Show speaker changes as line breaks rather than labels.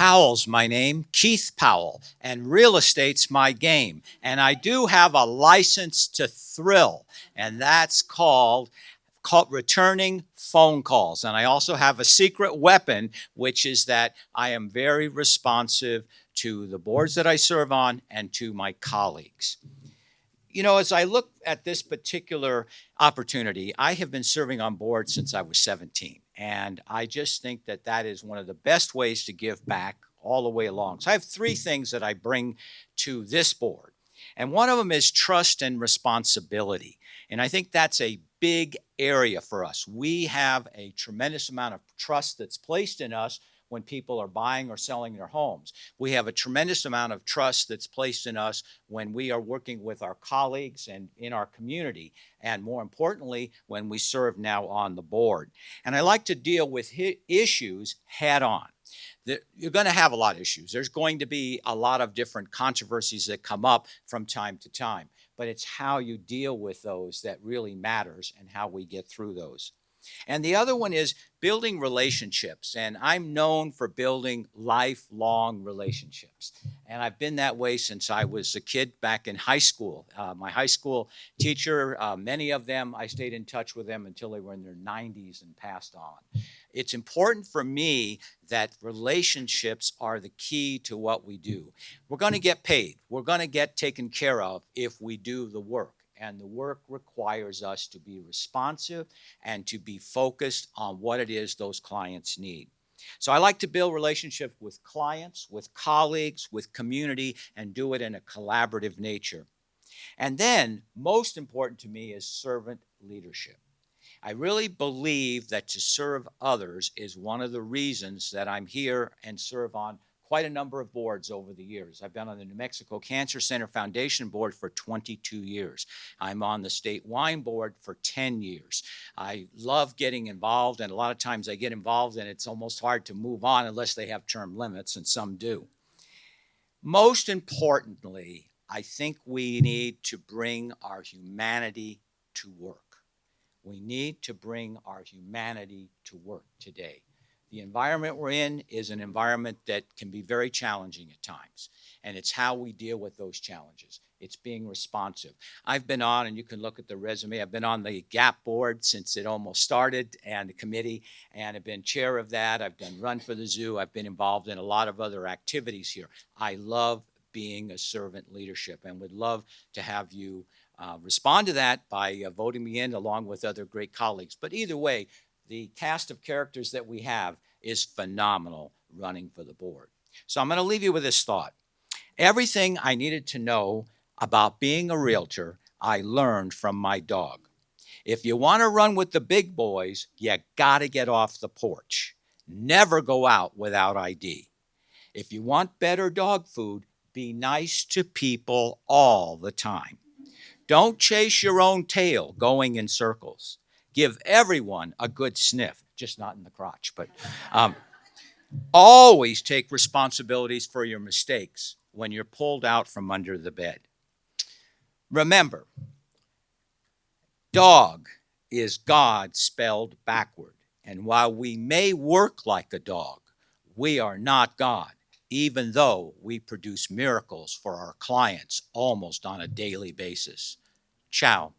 Powell's my name, Keith Powell, and real estate's my game. And I do have a license to thrill, and that's called returning phone calls. And I also have a secret weapon, which is that I am very responsive to the boards that I serve on and to my colleagues. You know, as I look at this particular opportunity, I have been serving on board since I was 17. And I just think that that is one of the best ways to give back all the way along. So I have three things that I bring to this board. And one of them is trust and responsibility. And I think that's a big area for us. We have a tremendous amount of trust that's placed in us when people are buying or selling their homes. We have a tremendous amount of trust that's placed in us when we are working with our colleagues and in our community, and more importantly, when we serve now on the board. And I like to deal with issues head on. You're going to have a lot of issues. There's going to be a lot of different controversies that come up from time to time, but it's how you deal with those that really matters and how we get through those. And the other one is building relationships. And I'm known for building lifelong relationships. And I've been that way since I was a kid back in high school. My high school teacher, many of them, I stayed in touch with them until they were in their 90s and passed on. It's important for me that relationships are the key to what we do. We're going to get paid. We're going to get taken care of if we do the work. And the work requires us to be responsive and to be focused on what it is those clients need. So I like to build relationships with clients, with colleagues, with community, and do it in a collaborative nature. And then, most important to me is servant leadership. I really believe that to serve others is one of the reasons that I'm here and serve on quite a number of boards over the years. I've been on the New Mexico Cancer Center Foundation board for 22 years. I'm on the state wine board for 10 years. I love getting involved, and a lot of times I get involved and it's almost hard to move on unless they have term limits, and some do. Most importantly, I think we need to bring our humanity to work. We need to bring our humanity to work today. The environment we're in is an environment that can be very challenging at times, and it's how we deal with those challenges. It's being responsive. I've been on, and you can look at the resume, I've been on the GAAR board since it almost started, and the committee, and I've been chair of that. I've done Run for the Zoo. I've been involved in a lot of other activities here. I love being a servant leadership and would love to have you respond to that by voting me in along with other great colleagues. But either way, the cast of characters that we have is phenomenal running for the board. So I'm going to leave you with this thought. Everything I needed to know about being a realtor, I learned from my dog. If you want to run with the big boys, you got to get off the porch. Never go out without ID. If you want better dog food, be nice to people all the time. Don't chase your own tail going in circles. Give everyone a good sniff, just not in the crotch, but always take responsibilities for your mistakes when you're pulled out from under the bed. Remember, dog is God spelled backward. And while we may work like a dog, we are not God, even though we produce miracles for our clients almost on a daily basis. Ciao.